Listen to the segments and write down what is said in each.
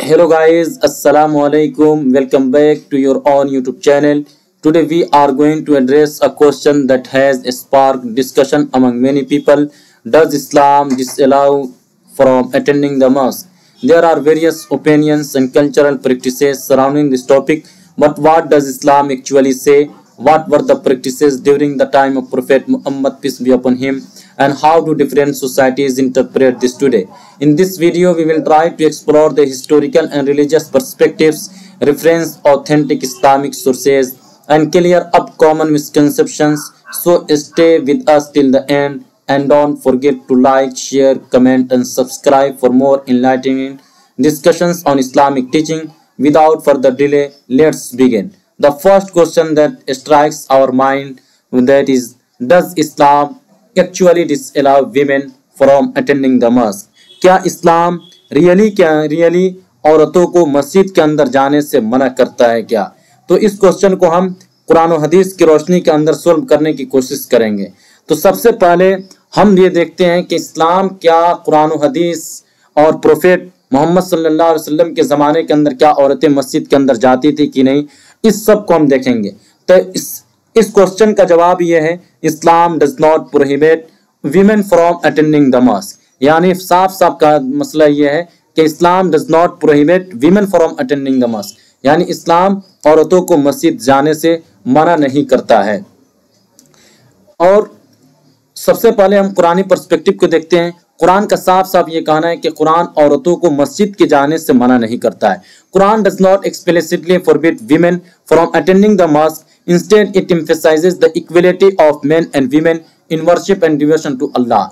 Hello guys, Assalamu alaikum. Welcome back to your own YouTube channel. Today we are going to address a question that has sparked discussion among many people. Does Islam disallow from attending the mosque? There are various opinions and cultural practices surrounding this topic, but what does Islam actually say? What were the practices during the time of Prophet Muhammad, peace be upon him, and how do different societies interpret this today? In this video, we will try to explore the historical and religious perspectives, reference authentic Islamic sources, and clear up common misconceptions. So stay with us till the end, and don't forget to like, share, comment, and subscribe for more enlightening discussions on Islamic teaching. Without further delay, let's begin. The first question that strikes our mind, that is, does Islam actually disallow women from attending the mosque? क्या इस्लाम really औरतों को मस्जिद के अंदर जाने से मना करता है क्या? तो इस क्वेश्चन को हम कुरान और हदीस की रोशनी के अंदर सॉल्व करने की कोशिश करेंगे। तो सबसे पहले हम ये देखते हैं कि इस्लाम क्या कुरान और हदीस और प्रोफेट मोहम्मद सल्लल्लाहु अलैहि वसल्लम के ज़माने के अंदर क्या औरतें मस्जिद के अंदर जाती थी कि नहीं, इस सब को हम देखेंगे। तो इस क्वेश्चन का जवाब ये है, इस्लाम does not prohibit women from attending the mask. यानी साफ साफ का मसला ये है कि इस्लाम does not prohibit women from attending the mask, यानी इस्लाम औरतों को मस्जिद जाने से मना नहीं करता है। और सबसे पहले हम कुरानी पर्सपेक्टिव को देखते हैं। कुरान का साफ साफ ये कहना है कि कुरान औरतों को मस्जिद के जाने से मना नहीं करता है। Quran does not explicitly forbid women from attending the mosque, instead it emphasizes the equality of men and women in worship and devotion to Allah.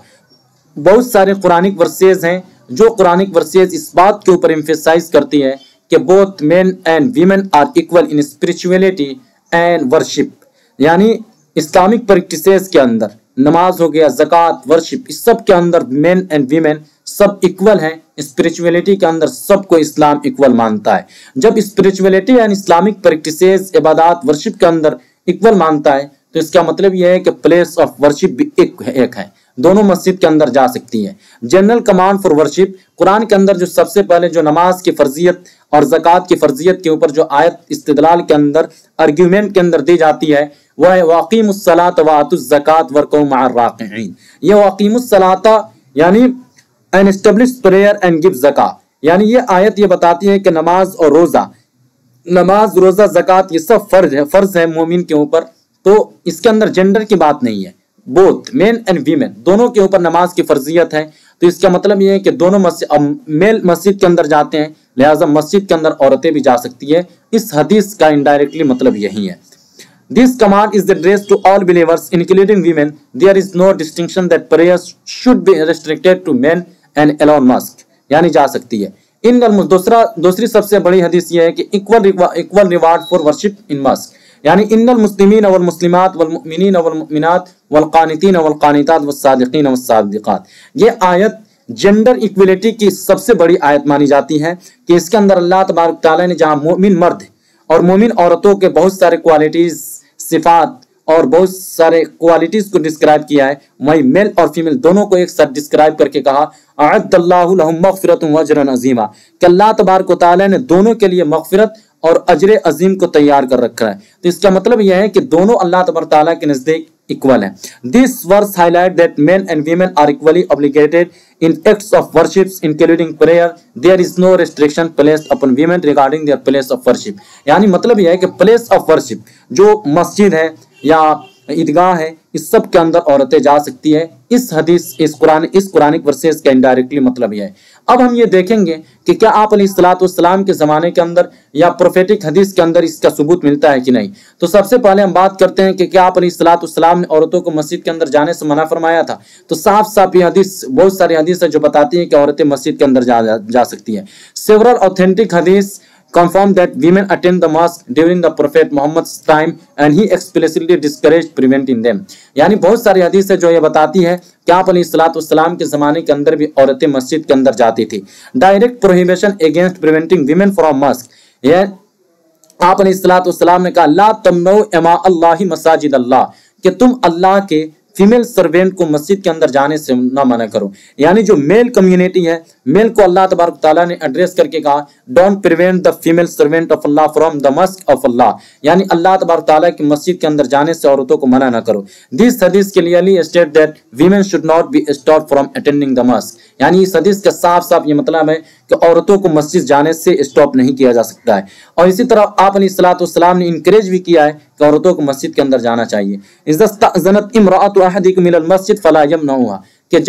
बहुत सारे कुरानिक वर्सेज हैं जो कुरानिक वर्सेज इस बात के ऊपर एम्फसाइज करती है कि both men and women are equal in spirituality and worship. यानी इस्लामिक प्रैक्टिसेस के अंदर नमाज हो गया, ज़कात, वर्शिप, इस सब के अंदर मेन एंड वीमेन सब इक्वल हैं। स्पिरिचुअलिटी के अंदर सबको इस्लाम इक्वल मानता है। जब स्पिरिचुअलिटी एंड इस्लामिक प्रैक्टिसेस, इबादत, वर्शिप के अंदर इक्वल मानता है तो इसका मतलब यह है कि प्लेस ऑफ वर्शिप भी एक है, दोनों मस्जिद के अंदर जा सकती है। General command for worship, Quran के अंदर जो सबसे पहले जो नमाज की फर्जियत और ज़कात की फर्जियत के ऊपर जो आयत इस्तिदलाल के अंदर आर्ग्यूमेंट के अंदर दी जाती है वह है वाक़ीमुस्सलात व आतुज़्ज़कात वरकऊ मअर राकिईन। ये वाक़ीमुस्सलात यानी and establish prayer and give ज़कात, यानी ये आयत ये बताती है कि नमाज और रोज़ा, नमाज, रोज़ा, ज़कात ये सब फर्ज है मोमिन के ऊपर। तो इसके अंदर जेंडर की बात नहीं है, बोथ मेन एंड वीमेन दोनों के ऊपर नमाज की फर्जियत है। तो इसका मतलब ये है कि दोनों मेल मस्जिद के अंदर जाते हैं, लिहाजा मस्जिद के अंदर औरतें भी जा सकती है। इस हदीस का इनडायरेक्टली मतलब यही है। This command is addressed to all believers, including women. There is no distinction that prayers should be restricted to men and alone mosque, यानी जा सकती है। दूसरी सबसे बड़ी हदीस ये है कि equal reward for worship in Musk, यानी इन्नल मुस्लिमीन वल मुस्लिमात वल मुमिनीन वल मुमिनात वल कानितीन वल कानितात वस सादिकीन वस सादिकात। ये आयत जेंडर इक्वलिटी की सबसे बड़ी आयत मानी जाती है कि इसके अंदर अल्लाह तबारक तआला ने जहाँ मोमिन मर्द और मोमिन औरतों के बहुत सारे क्वालिटीज, सिफात और बहुत सारे क्वालिटीज को डिस्क्राइब किया है, वही मेल और फीमेल दोनों को एक साथ डिस्क्राइब करके कहा अअद्दल्लाहु लहुम मग़फ़िरतुन व अजरन अज़ीमा, कि अल्लाह तबारक व तआला ने दोनों के लिए मग़फ़िरत और अजर अजीम को तैयार कर रखा है। तो इसका मतलब यह है कि दोनों अल्लाह तबारक व तआला के नजदीक इक्वल है। This verse highlight that men and women are equally obligated in acts of worship including prayer. There is no restriction placed upon women regarding their place of worship. यानी मतलब यह है कि प्लेस ऑफ वर्शिप जो मस्जिद है या ईदगाह है, इस सब के अंदर औरतें जा सकती है। इस हदीस इस कुरानिक वर्सेस का इनडायरेक्टली मतलब यह है। अब हम ये देखेंगे कि क्या आप अलैहिस्सलाम के ज़माने के अंदर या प्रोफेटिक हदीस के अंदर इसका सबूत मिलता है कि नहीं। तो सबसे पहले हम बात करते हैं कि क्या आप अलैहिस्सलाम ने औरतों को मस्जिद के अंदर जाने से मना फरमाया था। तो साफ साफ ये हदीस, बहुत सारी हदीस है जो बताती है कि औरतें मस्जिद के अंदर जा सकती है। सेवरल ऑथेंटिक हदीस confirm that women attend the mosque during the Prophet Muhammad's time and he explicitly discouraged preventing them। यानी बहुत सारी हदीस है जो ये बताती है कि आप अलैहिस्सलाम के ज़माने के अंदर भी औरतें मस्जिद के अंदर जाती थी। Direct prohibition against preventing women from Musk, यह आप अलैहिस्सलाम ने कहा ला तमनऊ इमा अल्लाहि मसाजिद अल्लाह, कि तुम अल्लाह के फीमेल सर्वेंट को मस्जिद के अंदर जाने से ना मना करो। यानी जो मेल कम्युनिटी है, मेल को अल्लाह तबारक ताला ने एड्रेस करके कहा, don't prevent the female servant of Allah from the mosque of Allah, यानी अल्लाह तबारक ताला की मस्जिद के अंदर जाने से औरतों को मना ना करो। दिस हदीस clearly state that women should not be stop from attending the Musk, यानी इस हदीस का साफ साफ ये मतलब है कि औरतों को मस्जिद जाने से स्टॉप नहीं किया जा सकता है। और इसी तरह आप अलैहिस्सलाम ने इंकरेज भी किया है कि औरतों को मस्जिद के अंदर जाना चाहिए। इज़्ज़तअज़नत इम्राअतु अहदिकुम मिनल मस्जिद फला यमनउहा, कि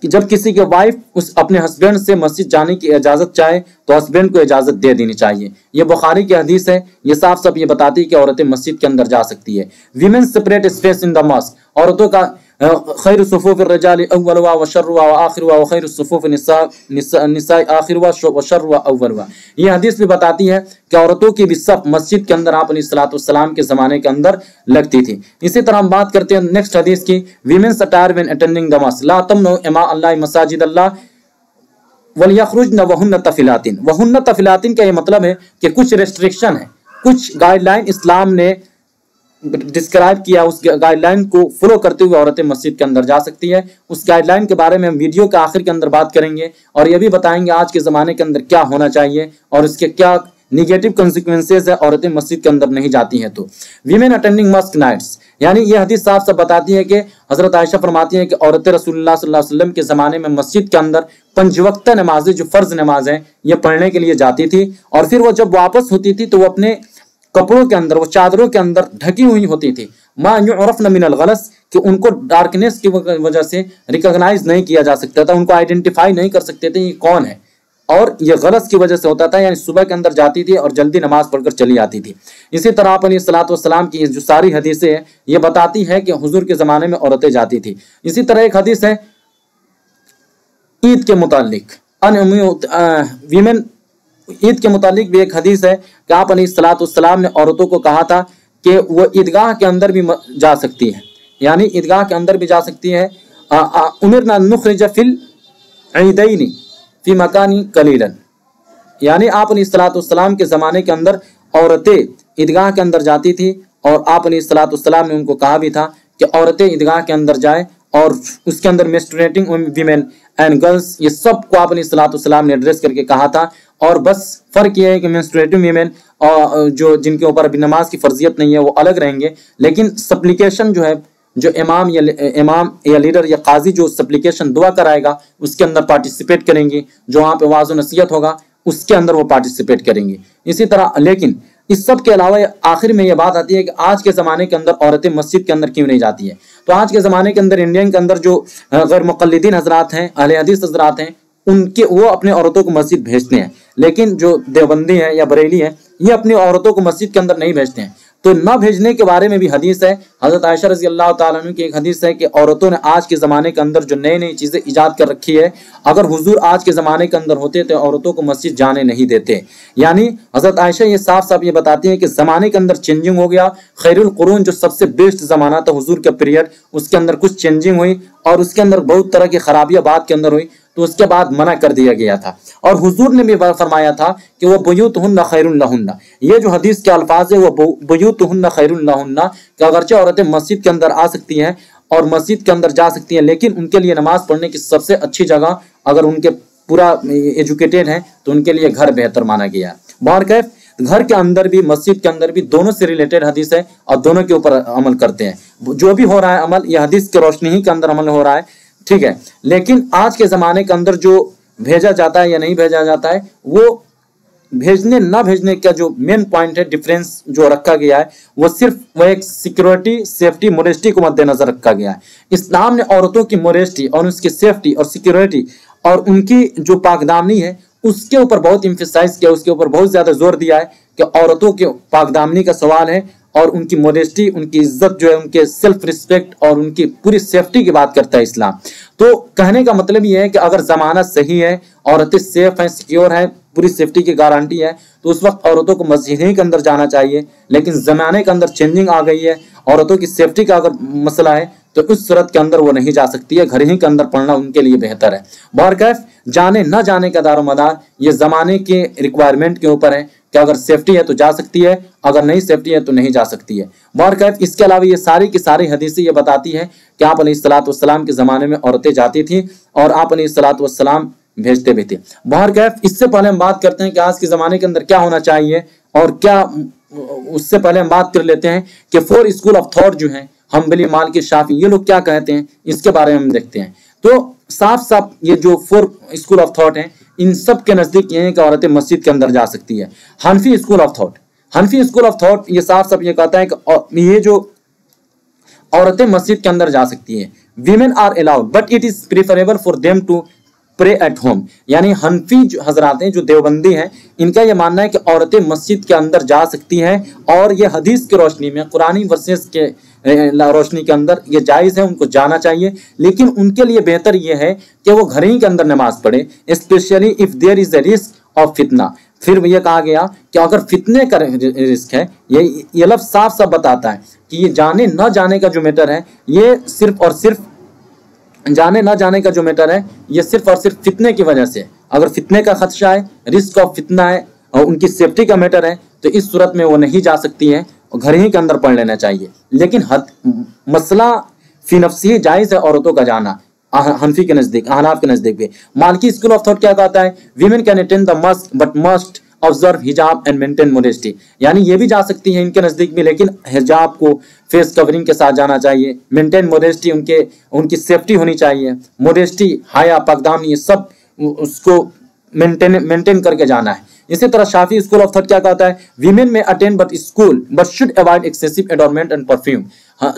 जब किसी के वाइफ उस अपने हस्बैंड से मस्जिद जाने की इजाजत चाहे तो हस्बैंड को इजाजत दे देनी चाहिए। ये बुखारी की हदीस है, ये साफ साफ ये बताती है कि औरतें मस्जिद के अंदर जा सकती है। Women separate space in the mosque, औरतों का खैर सुफूफ रिजाल अव्वलुहा व शर्रुहा व आखिरुहा व खैर सुफूफ निसा आखिरुहा व शर्रुहा अव्वलुहा। ये हदीस भी बताती है कि औरतों की भी सफ मस्जिद के अंदर आप अलैहिस्सलाम के ज़माने के अंदर लगती थी। इसी तरह हम बात करते हैं नेक्स्ट हदीस की, women's attire when attending the मस्जिद ला तमनु इमा अल्लाह मसाजिद अल्लाह वलियखरुजन वहुन्न तफिलातिन। वहुन्न तफिलातिन का ये मतलब है कि कुछ रेस्ट्रिक्शन है, कुछ गाइडलाइन इस्लाम ने डिस्क्राइब किया, उस गाइडलाइन को फॉलो करते हुए औरतें मस्जिद के अंदर जा सकती है। उस गाइडलाइन के बारे में हम वीडियो के आखिर के अंदर बात करेंगे और ये भी बताएंगे आज के ज़माने के अंदर क्या होना चाहिए और इसके क्या निगेटिव कंसिक्वेंसेज है औरतें मस्जिद के अंदर नहीं जाती हैं। तो वीमेन अटेंडिंग मस्क नाइट्स, यानी ये हदीस साफ साफ बताती है कि हजरत आयशा फरमाती हैं कि औरतें रसूलुल्लाह सल्लल्लाहु अलैहि वसल्लम के ज़माने में मस्जिद के अंदर 5 वक्त नमाजें जो फ़र्ज नमाज हैं ये पढ़ने के लिए जाती थी और फिर वो जब वापस होती थी तो वो अपने कपड़ों के अंदर, वो चादरों के अंदर ढकी हुई होती थी। मा युरफ़न मिनल गलस, कि उनको डार्कनेस की वजह से रिकॉग्नाइज नहीं किया जा सकता था, उनको आइडेंटिफाई नहीं कर सकते थे ये कौन है, और ये गलस की वजह से होता था। यानी सुबह के अंदर जाती थी और जल्दी नमाज पढ़कर चली आती थी। इसी तरह आप अलैहिस्सलाम की जो सारी हदीसें हैं ये बताती है कि हुजूर के ज़माने में औरतें जाती थी। इसी तरह एक हदीस है ईद के मुतालिक, वीमेन ईद के मुतालिक भी एक हदीस है कि आप अलैहिस्सलाम ने औरतों को कहा था कि वो ईदगाह के अंदर भी जा सकती है, यानी ईदगाह के अंदर भी जा सकती है। उमिरना नुखरिज फिल ईदैनी फी मकानी कलीलन, यानी आप अलैहिस्सलाम के ज़माने के अंदर औरतें ईदगाह के अंदर जाती थी और आप अलैहिस्सलाम ने उनको कहा भी था कि औरतें ईदगाह के अंदर जाएं और उसके अंदर मेंस्ट्रुएटिंग वीमेन एंड गर्ल्स, ये सब को आप अलैहिस्सलाम ने एड्रेस करके कहा था। और बस फर्क ये है कि मेंस्ट्रुएटिंग वीमेन जो जिनके ऊपर अभी नमाज की फर्जियत नहीं है वो अलग रहेंगे, लेकिन सप्लिकेशन जो है, जो इमाम या लीडर या काजी जो सप्लिकेशन दुआ कराएगा उसके अंदर पार्टिसिपेट करेंगी, जो वहाँ पे वाज़ नसीहत होगा उसके अंदर वो पार्टिसिपेट करेंगे। इसी तरह लेकिन इस सब के अलावा आखिर में ये बात आती है कि आज के ज़माने के अंदर औरतें मस्जिद के अंदर क्यों नहीं जाती है। तो आज के ज़माने के अंदर इंडियन के अंदर जो गैर मुक़ल्लिदीन हजरात हैं, अहले हदीस हजरात हैं, उनके वो अपने औरतों को मस्जिद भेजते हैं, लेकिन जो देवबंदी हैं या बरेली हैं ये अपनी औरतों को मस्जिद के अंदर नहीं भेजते हैं। तो न भेजने के बारे में भी हदीस है, हजरत आयशा रज़ी अल्लाह ताला अन्हा की एक हदीस है कि औरतों ने आज के ज़माने के अंदर जो नई नई चीज़ें ईजाद कर रखी है, अगर हुजूर आज के ज़माने के अंदर होते तो औरतों को मस्जिद जाने नहीं देते। यानी हजरत आयशा ये साफ साफ ये बताती है कि ज़माने के अंदर चेंजिंग हो गया। खैरुल कुरून जो सबसे बेस्ट ज़माना था हुजूर का पीरियड, उसके अंदर कुछ चेंजिंग हुई और उसके अंदर बहुत तरह की खराबियाँ बाद के अंदर हुई, तो उसके बाद मना कर दिया गया था। और हुजूर ने भी फरमाया था कि वह बुयूतुहुन्ना खैरुन लहुन्ना, ये जो हदीस के अल्फाज है वो बुयूतुहुन्ना खैरुन लहुन्ना, कि अगरचे औरतें मस्जिद के अंदर आ सकती हैं और मस्जिद के अंदर जा सकती हैं, लेकिन उनके लिए नमाज पढ़ने की सबसे अच्छी जगह अगर उनके पूरा एजुकेटेड हैं तो उनके लिए घर बेहतर माना गया। बारकैफ घर के अंदर भी मस्जिद के अंदर भी दोनों से रिलेटेड हदीस है और दोनों के ऊपर अमल करते हैं। जो भी हो रहा है अमल, यह हदीस की रोशनी ही के अंदर अमल हो रहा है, ठीक है। लेकिन आज के ज़माने के अंदर जो भेजा जाता है या नहीं भेजा जाता है, वो भेजने ना भेजने का जो मेन पॉइंट है, डिफरेंस जो रखा गया है, वो सिर्फ वह एक सिक्योरिटी, सेफ्टी, मोडेस्टी को मद्देनजर रखा गया है। इस्लाम ने औरतों की मोडेस्टी और उसकी सेफ्टी और सिक्योरिटी और उनकी जो पाकदामनी है उसके ऊपर बहुत इम्फेसाइज किया, उसके ऊपर बहुत ज्यादा जोर दिया है कि औरतों के पाकदामनी का सवाल है और उनकी मोडेस्टी, उनकी इज्जत जो है, उनके सेल्फ रिस्पेक्ट और उनकी पूरी सेफ्टी की बात करता है इस्लाम। तो कहने का मतलब ये है कि अगर जमाना सही है, औरतें सेफ हैं, सिक्योर हैं, पूरी सेफ्टी की गारंटी है, तो उस वक्त औरतों को मस्जिद ही के अंदर जाना चाहिए। लेकिन जमाने के अंदर चेंजिंग आ गई है, औरतों की सेफ्टी का अगर मसला है तो उस सूरत के अंदर वो नहीं जा सकती है, घर ही के अंदर पढ़ना उनके लिए बेहतर है। बहरकैफ जाने न जाने का दारोमदार ये ज़माने के रिक्वायरमेंट के ऊपर है कि अगर सेफ्टी है तो जा सकती है, अगर नहीं सेफ्टी है तो नहीं जा सकती है। बहरकैफ इसके अलावा ये सारी की सारी हदीसें ये बताती है कि आप अलैहिस्सलाम के ज़माने में औरतें जाती थी और आप अलैहिस्सलाम भेजते भी थे। बहरकैफ इससे पहले हम बात करते हैं कि आज के ज़माने के अंदर क्या होना चाहिए और क्या, उससे पहले हम बात कर लेते हैं कि 4 स्कूल ऑफ थॉट जो हैं, हम्बली, मालिकी, शाफी, ये लोग क्या कहते हैं, इसके बारे में हम देखते हैं। तो साफ साफ ये जो 4 स्कूल ऑफ थॉट हैं, इन सब के नज़दीक ये है कि औरतें मस्जिद के अंदर जा सकती है। हनफी स्कूल ऑफ थॉट ये साफ साफ ये कहता है कि ये जो औरतें मस्जिद के अंदर जा सकती है। Women are allowed but it is preferable for them to pray at home. यानी हनफी जो हजरात हैं, जो देवबंदी हैं, इनका यह मानना है कि औरतें मस्जिद के अंदर जा सकती हैं और ये हदीस की रोशनी में, कुरानी वर्सेस के रोशनी के अंदर ये जायज़ है, उनको जाना चाहिए। लेकिन उनके लिए बेहतर ये है कि वो घर ही के अंदर नमाज पढ़े, specially if there is a risk of फितना। फिर ये कहा गया कि अगर फितने का रिस्क है, ये लफ्ज़ साफ साफ बताता है कि ये जाने न जाने का जो मैटर है, ये सिर्फ और सिर्फ जाने न जाने का जो मैटर है, ये सिर्फ और सिर्फ फितने की वजह से। अगर फितने का खदशा है, रिस्क ऑफ फितना है और उनकी सेफ्टी का मैटर है, तो इस सूरत में वो नहीं जा सकती है, घर ही के अंदर पढ़ लेना चाहिए। लेकिन मसला फी नफ्सी जायज़ है औरतों का जाना, हनफी के नज़दीक, अहनाफ के नज़दीक भी। मालिकी स्कूल ऑफ थॉट क्या कहता है? Women can attend the Musk but must observe हिजाब एंड मेंटेन मोडेस्टी। यानी ये भी जा सकती हैं इनके नज़दीक भी, लेकिन हिजाब को फेस कवरिंग के साथ जाना चाहिए। मेंटेन मोडेस्टी, उनकी सेफ्टी होनी चाहिए। मोडेस्टी, हाया, पकदामी, ये सब उसको मेंटेन करके जाना है। इसी तरह शाफी स्कूल ऑफ थॉट क्या कहता है? Women may attend but school but should avoid excessive adornment and perfume.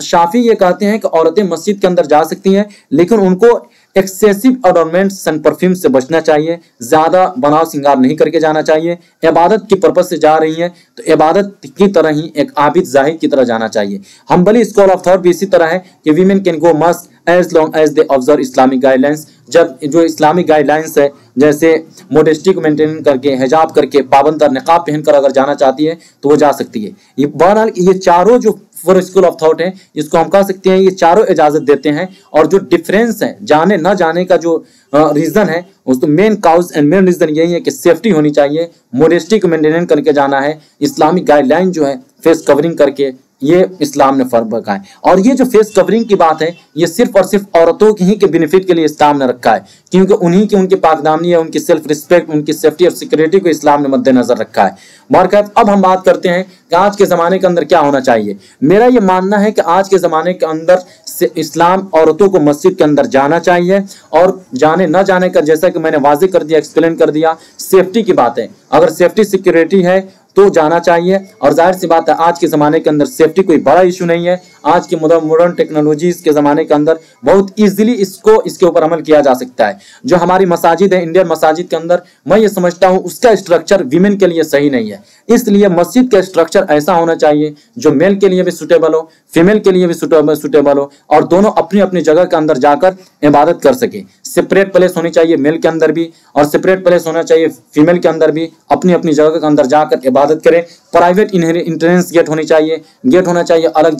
Shafi ये कहते हैं कि औरतें मस्जिद के अंदर जा सकती हैं, लेकिन उनको एक्सेसिव एडोरमेंट्स एंड परफ्यूम से बचना चाहिए। ज्यादा बनाव श्रृंगार नहीं करके जाना चाहिए। इबादत की पर्पज से जा रही हैं तो इबादत की तरह ही एक आबिद जाहिद की तरह जाना चाहिए। हम्बली स्कूल ऑफ थॉट भी इसी तरह है कि women can go mosque as long as they observe Islamic guidelines. जब जो इस्लामिक गाइडलाइंस है, जैसे मोडेस्टी को मेंटेन करके, हिजाब करके, पाबंद निकाब पहनकर अगर जाना चाहती है तो वो जा सकती है। ये बहरहाल ये चारों जो 4 स्कूल ऑफ थॉट है, इसको हम कह सकते हैं ये चारों इजाजत देते हैं। और जो डिफरेंस है, जाने न जाने का जो रीजन है, उसको main cause and main reason यही है कि सेफ्टी होनी चाहिए, मोडेस्टी को मेंटेन करके जाना है, इस्लामिक गाइडलाइन जो है फेस कवरिंग करके, ये इस्लाम ने फर्क रखा है। और ये जो फेस कवरिंग की बात है, ये सिर्फ और सिर्फ औरतों की ही के बेनिफिट के लिए इस्लाम ने रखा है, क्योंकि उन्हीं की उनकी पाकदामनी है, उनकी सेल्फ रिस्पेक्ट, उनकी सेफ्टी और सिक्योरिटी को इस्लाम ने मद्देनजर रखा है। बरकत अब हम बात करते हैं कि आज के ज़माने के अंदर क्या होना चाहिए। मेरा ये मानना है कि आज के ज़माने के अंदर से इस्लाम औरतों को मस्जिद के अंदर जाना चाहिए, और जाने न जाने का जैसा कि मैंने वाज़ेह कर दिया, एक्सप्लेन कर दिया, सेफ्टी की बात है। अगर सेफ्टी सिक्योरिटी है तो जाना चाहिए। और जाहिर सी बात है आज के ज़माने के अंदर सेफ्टी कोई बड़ा इशू नहीं है। आज के मॉडर्न टेक्नोलॉजीज़ के ज़माने के अंदर बहुत ईजिली इसके ऊपर अमल किया जा सकता है। जो हमारी मसाजिद है, इंडियन मसाजिद के अंदर, मैं ये समझता हूँ उसका स्ट्रक्चर वीमेन के लिए सही नहीं है। इसलिए मस्जिद का स्ट्रक्चर ऐसा होना चाहिए जो मेल के लिए भी सुटेबल हो, फीमेल के लिए भी सुटेबल हो, और दोनों अपनी अपनी जगह के अंदर जाकर इबादत कर सके। सेपरेट प्लेस होनी चाहिए मेल के अंदर भी, और सेपरेट प्लेस होना चाहिए फीमेल के अंदर भी, अपनी अपनी जगह के अंदर जाकर इबादत करें। प्राइवेट एंट्रेंस गेट होनी चाहिए, गेट होना चाहिए अलग,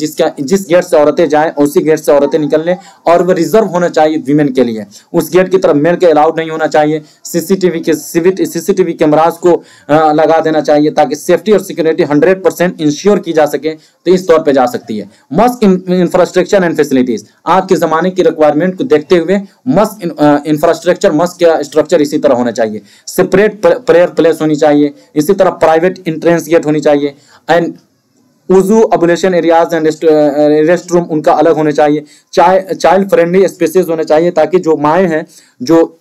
जिस गेट से औरतें जाएं उसी गेट से औरतें निकल लें, और वो रिजर्व होना चाहिए वीमेन के लिए। उस गेट की तरफ मेल के अलाउड नहीं होना चाहिए। सीसीटीवी कैमरास को लगा देना चाहिए ताकि सेफ्टी और सिक्योरिटी 100% इंश्योर की जा सके, तो इस तौर पे जा सकती है। मस्क इंफ्रास्ट्रक्चर एंड फैसिलिटीज, आज के ज़माने की रिक्वायरमेंट को देखते हुए मस्क इंफ्रास्ट्रक्चर, मस्क का स्ट्रक्चर इसी तरह होना चाहिए। सेपरेट प्रेयर प्लेस होनी चाहिए, इसी तरह प्राइवेट एंट्रेंस गेट होनी चाहिए, एंड वुजू, ablution areas and rest room उनका अलग होने चाहिए। चाइल्ड फ्रेंडली स्पेसेस होने चाहिए ताकि जो माएँ हैं, जो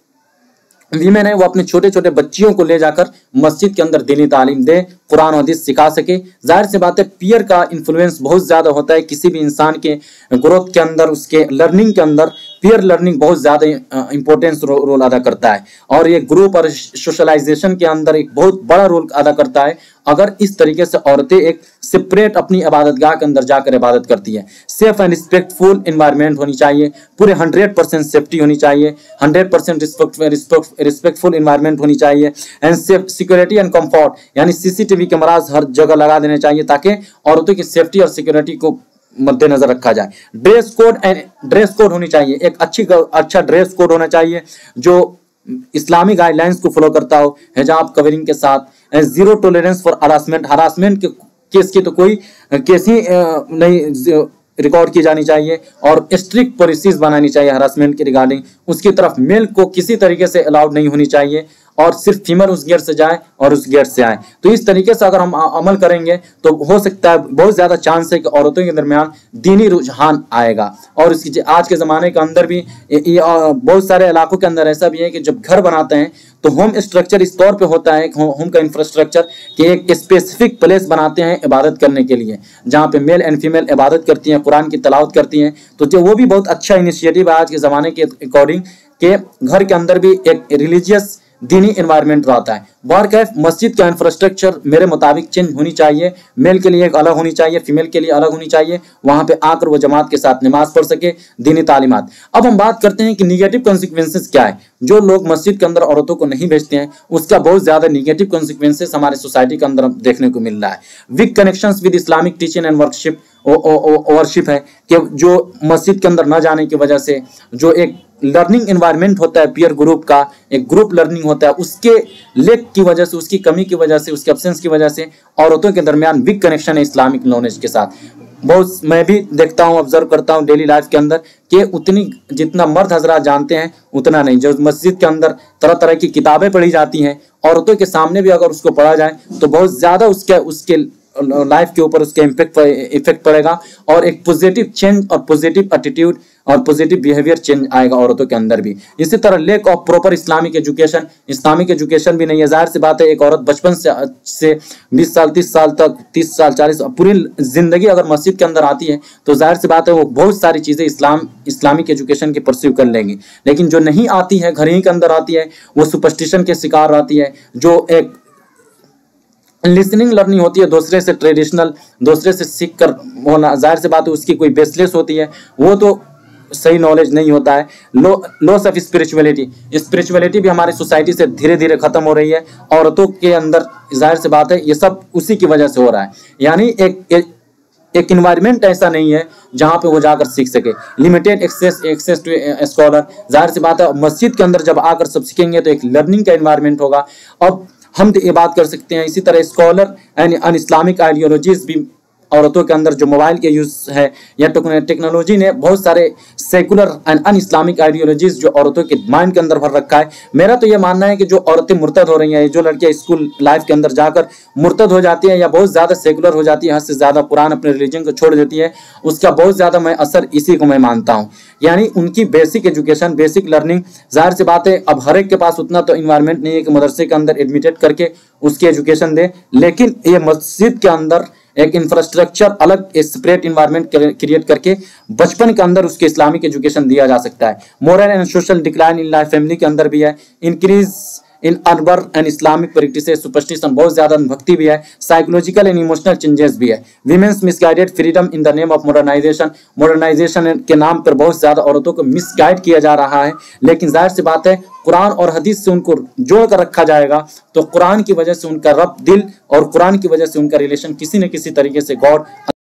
वीमेन है, वो अपने छोटे छोटे बच्चियों को ले जाकर मस्जिद के अंदर दीनी तालीम दे, कुरान हदीस सिखा सके। जाहिर सी बात है पीयर का इन्फ्लुएंस बहुत ज़्यादा होता है किसी भी इंसान के ग्रोथ के अंदर, उसके लर्निंग के अंदर पीयर लर्निंग बहुत ज़्यादा इंपॉर्टेंस रोल अदा करता है, और ये ग्रुप और सोशलाइजेशन के अंदर एक बहुत बड़ा रोल अदा करता है। अगर इस तरीके से औरतें एक सेपरेट अपनी इबादतगाह के अंदर जाकर इबादत करती है। सेफ एंड रिस्पेक्टफुल एनवायरनमेंट होनी चाहिए, पूरे 100% सेफ्टी होनी चाहिए, 100% रिस्पेक्टफुल एनवायरनमेंट होनी चाहिए, and safe security and comfort, यानी सीसीटीवी कैमरास हर जगह लगा देने चाहिए ताकि औरतों की सेफ्टी और सिक्योरिटी को मद्देनजर रखा जाए। ड्रेस कोड होनी चाहिए, एक अच्छा ड्रेस कोड होना चाहिए जो اسلامی گائیڈ لائنس کو فالو کرتا ہو, حجاب کورنگ کے ساتھ, زیرو ٹولرنس فار ہراسمنٹ کے کیس کی تو کوئی کیس ہی نہیں ریکارڈ کی جانی چاہیے, اور اسٹرکٹ پالیسیز بنانی چاہیے ہراسمنٹ کے ریگارڈنگ. اس کی طرف میل کو کسی طریقے سے الاؤڈ نہیں ہونی چاہیے, اور صرف فیمل اس گیٹ سے جائے اور اس گیٹ سے آئے. تو اس طریقے سے اگر ہم عمل کریں گے تو ہو سکتا ہے بہت زیادہ چانس ہے کہ عورتوں کے درمیان دینی رجحان آئے گا. اور اس کی آج کے زمانے کے اندر بھی بہت سارے علاقوں کے اندر ایسا بھی ہے کہ جب گھر بناتے ہیں تو ہوم اسٹرکچر اس طور پہ ہوتا ہے, ہوم کا انفراسٹرکچر, کہ ایک اسپیسیفک پلیس بناتے ہیں عبادت کرنے کے لیے, جہاں پہ میل اینڈ فیمیل عبادت کرتی ہیں, قرآن کی تلاوت کرتی ہیں. تو جو وہ بھی بہت اچھا انیشیٹو ہے آج کے زمانے کے اکارڈنگ, کہ گھر کے اندر بھی ایک ریلیجیس دینی انوائرمنٹ رہتا ہے. بارکیف مسجد کا انفراسٹرکچر میرے مطابق چینج ہونی چاہیے, میل کے لیے ایک الگ ہونی چاہیے, فیمیل کے لیے الگ ہونی چاہیے, وہاں پہ آ کر وہ جماعت کے ساتھ نماز پڑھ سکے, دینی تعلیمات. اب ہم بات کرتے ہیں کہ نیگیٹو کنسیکوینسز کیا ہے. جو لوگ مسجد کے اندر عورتوں کو نہیں بھیجتے ہیں اس کا بہت زیادہ نیگیٹو کنسیکوینسز ہمارے سوسائٹی کے اندر دیکھنے کو مل رہا ہے. Weak connections with Islamic teaching and worship ہے, کہ جو مسجد کے اندر نہ جانے کی وجہ سے جو ایک لرننگ انوائرمنٹ ہوتا ہے پیئر گروپ کا, ایک گروپ لرننگ ہوتا ہے, اس کے لیک کی وجہ سے, اس کی کمی کی وجہ سے, اس کے ابسنس کی وجہ سے عورتوں کے درمیان ویک کنیکشن ہے اسلامک نالج کے ساتھ. بہت میں بھی دیکھتا ہوں, آبزرو کرتا ہوں ڈیلی لائف کے اندر, کہ اتنی جتنا مرد حضرات جانتے ہیں اتنا نہیں. جو مسجد کے اندر طرح طرح کی کتابیں پڑھی جاتی ہیں, عورتوں کے سامنے بھی اگر اس کو پڑھا جائے تو بہت زیادہ اس کے لائف کے اوپر اس کے افیکٹ پڑے گا, اور ایک پوزیٹیو چینج اور پوزیٹیو ایٹیٹیوڈ اور پوزیٹیو بیہیویئر چینج آئے گا عورتوں کے اندر بھی. اسی طرح lack of proper Islamic education, Islamic education بھی نہیں ہے. ظاہر سی بات ہے ایک عورت بچپن سے 20 سال 30 سال تک 30 سال 40 پوری زندگی اگر مسجد کے اندر آتی ہے تو ظاہر سی بات ہے وہ بہت ساری چیزیں اسلامک ایجوکیشن کی پرسیو کر لیں گی. لیکن جو نہیں آتی ہے, گھر ہی کے اندر آتی ہے, وہ سپرسٹیشن کے شکار آتی ہے. جو ایک لسننگ لرننگ ہوتی ہے دوسرے سے, ٹریڈیشنل دوسرے سے سیکھ کر ہونا, ظاہر سی بات ہے اس کی کوئی بیس لیس ہوتی ہے, وہ تو صحیح نالج نہیں ہوتا ہے. لاس آف اسپرچولیٹی بھی ہماری سوسائٹی سے دھیرے دھیرے ختم ہو رہی ہے. عورتوں کے اندر ظاہر سی بات ہے یہ سب اسی کی وجہ سے ہو رہا ہے. یعنی ایک انوائرمنٹ ایسا نہیں ہے جہاں پہ وہ جا کر سیکھ سکے. لمیٹیڈ ایکسیس ٹو اسکالر, ظاہر سی بات ہے مسجد کے اندر جب آ کر سب سیکھیں گے تو ایک لرننگ کا انوائرمنٹ ہوگا. اب ہم یہ بات کر سکتے ہیں اسی طرح scholar and in Islamic ideologies بھی عورتوں کے اندر, جو موبائل کے یوز ہے یا ٹیکنالوجی نے بہت سارے secular and in Islamic ideologies جو عورتوں کے مائنڈ کے اندر بھر رکھا ہے. میرا تو یہ ماننا ہے کہ جو عورتیں مرتد ہو رہی ہیں, جو لڑکیاں اسکول لائف کے اندر جا کر مرتد ہو جاتی ہیں یا بہت زیادہ سیکولر ہو جاتی ہے, حد سے زیادہ قرآن اپنے ریلیجن کو چھوڑ دیتی ہے, اس کا بہت زیادہ میں اثر اسی کو میں مانتا ہوں. یعنی ان کی بیسک ایجوکیشن, بیسک لرننگ, ظاہر سی بات ہے اب ہر ایک کے پاس اتنا تو انوائرمنٹ نہیں ہے کہ مدرسے کے اندر ایڈمیٹڈ کر کے اس کی ایجوکیشن دے. لیکن یہ مسجد کے اندر ایک انفراسٹرکچر الگ ایک سپریٹ انوائرمنٹ کریٹ کر کے بچپن کے اندر اس کے اسلامک ایجوکیشن دیا جا سکتا ہے. Moral and social decline in life family کے اندر بھی ہے. Increase in urban and Islamic practices, superstition بہت زیادہ بھکتی بھی ہے. سائیکولوجیکل اینڈ ایموشنل چینجز بھی ہے. Women's misguided freedom in the name of modernization کے نام پر بہت زیادہ عورتوں کو مس گائیڈ کیا جا رہا ہے. لیکن ظاہر سی بات ہے قرآن اور حدیث سے ان کو جوڑ کر رکھا جائے گا تو قرآن کی وجہ سے ان کا رب دل اور قرآن کی وجہ سے ان کا ریلیشن کسی نہ کسی طریقے سے گاڈ